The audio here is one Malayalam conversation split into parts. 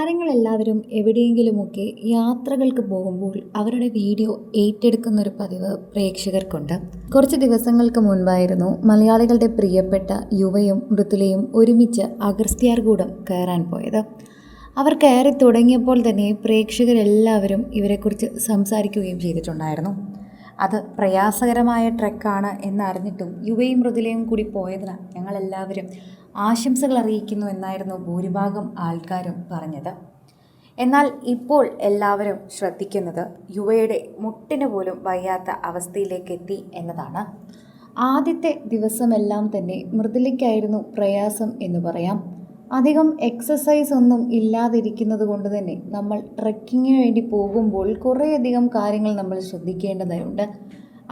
താരങ്ങളെല്ലാവരും എവിടെയെങ്കിലുമൊക്കെ യാത്രകൾക്ക് പോകുമ്പോൾ അവരുടെ വീഡിയോ ഏറ്റെടുക്കുന്നൊരു പതിവ് പ്രേക്ഷകർക്കുണ്ട്. കുറച്ച് ദിവസങ്ങൾക്ക് മുൻപായിരുന്നു മലയാളികളുടെ പ്രിയപ്പെട്ട യുവയും മൃദുലയും ഒരുമിച്ച് അഗസ്ത്യാർകൂടം കയറാൻ പോയത്. അവർ കയറി തുടങ്ങിയപ്പോൾ തന്നെ പ്രേക്ഷകരെല്ലാവരും ഇവരെക്കുറിച്ച് സംസാരിക്കുകയും ചെയ്തിട്ടുണ്ടായിരുന്നു. അത് പ്രയാസകരമായ ട്രെക്കാണ് എന്നറിഞ്ഞിട്ടും യുവയും മൃദുലയും കൂടി പോയതിന് ഞങ്ങളെല്ലാവരും ആശംസകൾ അറിയിക്കുന്നു എന്നായിരുന്നു ഭൂരിഭാഗം ആൾക്കാരും പറഞ്ഞത്. എന്നാൽ ഇപ്പോൾ എല്ലാവരും ശ്രദ്ധിക്കുന്നത് യുവയുടെ മുട്ടിന് പോലും വയ്യാത്ത അവസ്ഥയിലേക്ക് എത്തി എന്നതാണ്. ആദ്യത്തെ ദിവസമെല്ലാം തന്നെ മൃദുലയ്ക്കായിരുന്നു പ്രയാസം എന്ന് പറയാം. അധികം എക്സസൈസ് ഒന്നും ഇല്ലാതിരിക്കുന്നത് കൊണ്ട് തന്നെ നമ്മൾ ട്രെക്കിങ്ങിന് വേണ്ടി പോകുമ്പോൾ കുറേയധികം കാര്യങ്ങൾ നമ്മൾ ശ്രദ്ധിക്കേണ്ടതായുണ്ട്.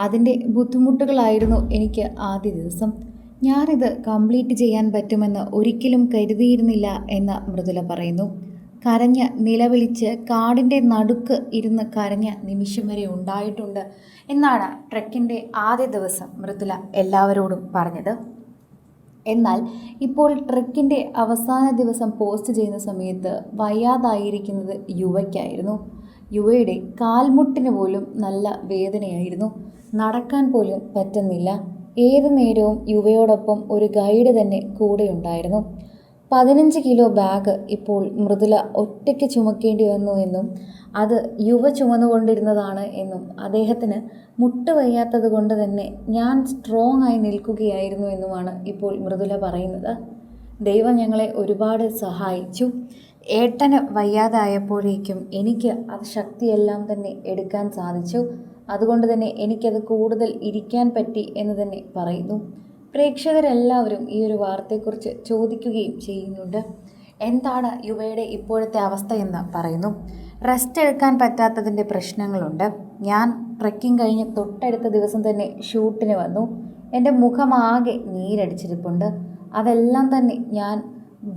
അതിൻ്റെ ബുദ്ധിമുട്ടുകളായിരുന്നു എനിക്ക് ആദ്യ ദിവസം. ഞാനിത് കംപ്ലീറ്റ് ചെയ്യാൻ പറ്റുമെന്ന് ഒരിക്കലും കരുതിയിരുന്നില്ല എന്ന് മൃദുല പറയുന്നു. കരഞ്ഞ് നിലവിളിച്ച് കാടിൻ്റെ നടുക്ക് ഇരുന്ന് കരഞ്ഞ നിമിഷം വരെ ഉണ്ടായിട്ടുണ്ട് എന്നാണ് ട്രെക്കിൻ്റെ ആദ്യ ദിവസം മൃദുല എല്ലാവരോടും പറഞ്ഞത്. എന്നാൽ ഇപ്പോൾ ട്രെക്കിൻ്റെ അവസാന ദിവസം പോസ്റ്റ് ചെയ്യുന്ന സമയത്ത് വയ്യാതായിരിക്കുന്നത് യുവയ്ക്കായിരുന്നു. യുവയുടെ കാൽമുട്ടിന് പോലും നല്ല വേദനയായിരുന്നു. നടക്കാൻ പോലും പറ്റുന്നില്ല. ഏതു നേരവും യുവയോടൊപ്പം ഒരു ഗൈഡ് തന്നെ കൂടെ ഉണ്ടായിരുന്നു. 15 കിലോ ബാഗ് ഇപ്പോൾ മൃദുല ഒറ്റയ്ക്ക് ചുമക്കേണ്ടി വന്നു എന്നും അത് യുവ ചുമന്നുകൊണ്ടിരുന്നതാണ് എന്നും അദ്ദേഹത്തിന് മുട്ട് വയ്യാത്തത് കൊണ്ട് തന്നെ ഞാൻ സ്ട്രോങ് ആയി നിൽക്കുകയായിരുന്നു എന്നുമാണ് ഇപ്പോൾ മൃദുല പറയുന്നത്. ദൈവം ഞങ്ങളെ ഒരുപാട് സഹായിച്ചു. ഏട്ടന് വയ്യാതായപ്പോഴേക്കും എനിക്ക് അത് ശക്തിയെല്ലാം തന്നെ എടുക്കാൻ സാധിച്ചു. അതുകൊണ്ട് തന്നെ എനിക്കത് കൂടുതൽ ഇരിക്കാൻ പറ്റി എന്ന് തന്നെ പറയുന്നു. പ്രേക്ഷകരെല്ലാവരും ഈ ഒരു വാർത്തയെക്കുറിച്ച് ചോദിക്കുകയും ചെയ്യുന്നുണ്ട്. എന്താണ് യുവയുടെ ഇപ്പോഴത്തെ അവസ്ഥയെന്ന് പറയുന്നു. റെസ്റ്റ് എടുക്കാൻ പറ്റാത്തതിൻ്റെ പ്രശ്നങ്ങളുണ്ട്. ഞാൻ ട്രെക്കിംഗ് കഴിഞ്ഞ് തൊട്ടടുത്ത ദിവസം തന്നെ ഷൂട്ടിന് വന്നു. എൻ്റെ മുഖമാകെ നീരടിച്ചിരിപ്പുണ്ട്. അതെല്ലാം തന്നെ ഞാൻ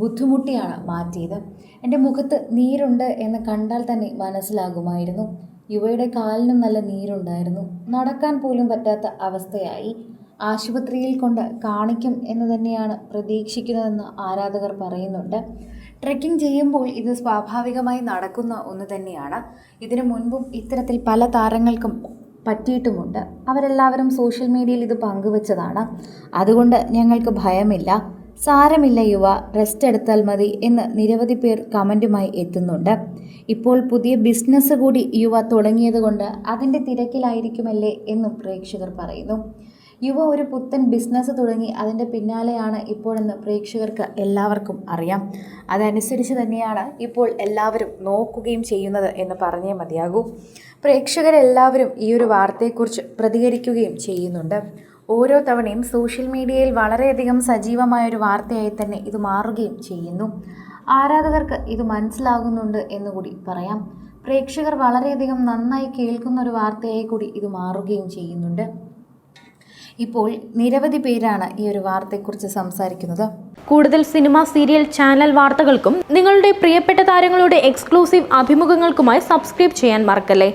ബുദ്ധിമുട്ടിയാണ് മാറ്റിയത്. എൻ്റെ മുഖത്ത് നീരുണ്ട് എന്ന് കണ്ടാൽ തന്നെ മനസ്സിലാകുമായിരുന്നു. യുവയുടെ കാലിനും നല്ല നീരുണ്ടായിരുന്നു. നടക്കാൻ പോലും പറ്റാത്ത അവസ്ഥയായി. ആശുപത്രിയിൽ കൊണ്ട് കാണിക്കും എന്ന് തന്നെയാണ് പ്രതീക്ഷിക്കുന്നതെന്ന് ആരാധകർ പറയുന്നുണ്ട്. ട്രെക്കിംഗ് ചെയ്യുമ്പോൾ ഇത് സ്വാഭാവികമായി നടക്കുന്ന ഒന്ന് തന്നെയാണ്. ഇതിനു മുൻപും ഇത്തരത്തിൽ പല താരങ്ങൾക്കും പറ്റിയിട്ടുമുണ്ട്. അവരെല്ലാവരും സോഷ്യൽ മീഡിയയിൽ ഇത് പങ്കുവച്ചതാണ്. അതുകൊണ്ട് ഞങ്ങൾക്ക് ഭയമില്ല, സാരമില്ല യുവ, റെസ്റ്റ് എടുത്താൽ മതി എന്ന് നിരവധി പേർ കമൻറ്റുമായി എത്തുന്നുണ്ട്. ഇപ്പോൾ പുതിയ ബിസിനസ് കൂടി യുവ തുടങ്ങിയതുകൊണ്ട് അതിൻ്റെ തിരക്കിലായിരിക്കുമല്ലേ എന്നും പ്രേക്ഷകർ പറയുന്നു. യുവ ഒരു പുത്തൻ ബിസിനസ് തുടങ്ങി അതിൻ്റെ പിന്നാലെയാണ് ഇപ്പോഴെന്ന് പ്രേക്ഷകർക്ക് എല്ലാവർക്കും അറിയാം. അതനുസരിച്ച് തന്നെയാണ് ഇപ്പോൾ എല്ലാവരും നോക്കുകയും ചെയ്യുന്നത് എന്ന് പറഞ്ഞേ മതിയാകൂ. പ്രേക്ഷകരെല്ലാവരും ഈ ഒരു വാർത്തയെക്കുറിച്ച് പ്രതികരിക്കുകയും ചെയ്യുന്നുണ്ട്. ഓരോ തവണയും സോഷ്യൽ മീഡിയയിൽ വളരെയധികം സജീവമായൊരു വാർത്തയായി തന്നെ ഇത് മാറുകയും ചെയ്യുന്നു. ആരാധകർക്ക് ഇത് മനസ്സിലാകുന്നുണ്ട് എന്നുകൂടി പറയാം. പ്രേക്ഷകർ വളരെയധികം നന്നായി കേൾക്കുന്ന ഒരു വാർത്തയായി കൂടി ഇത് മാറുകയും ചെയ്യുന്നുണ്ട്. ഇപ്പോൾ നിരവധി പേരാണ് ഈ ഒരു വാർത്തയെക്കുറിച്ച് സംസാരിക്കുന്നത്. കൂടുതൽ സിനിമ, സീരിയൽ, ചാനൽ വാർത്തകൾക്കും നിങ്ങളുടെ പ്രിയപ്പെട്ട താരങ്ങളുടെ എക്സ്ക്ലൂസീവ് അഭിമുഖങ്ങൾക്കുമായി സബ്സ്ക്രൈബ് ചെയ്യാൻ മറക്കല്ലേ.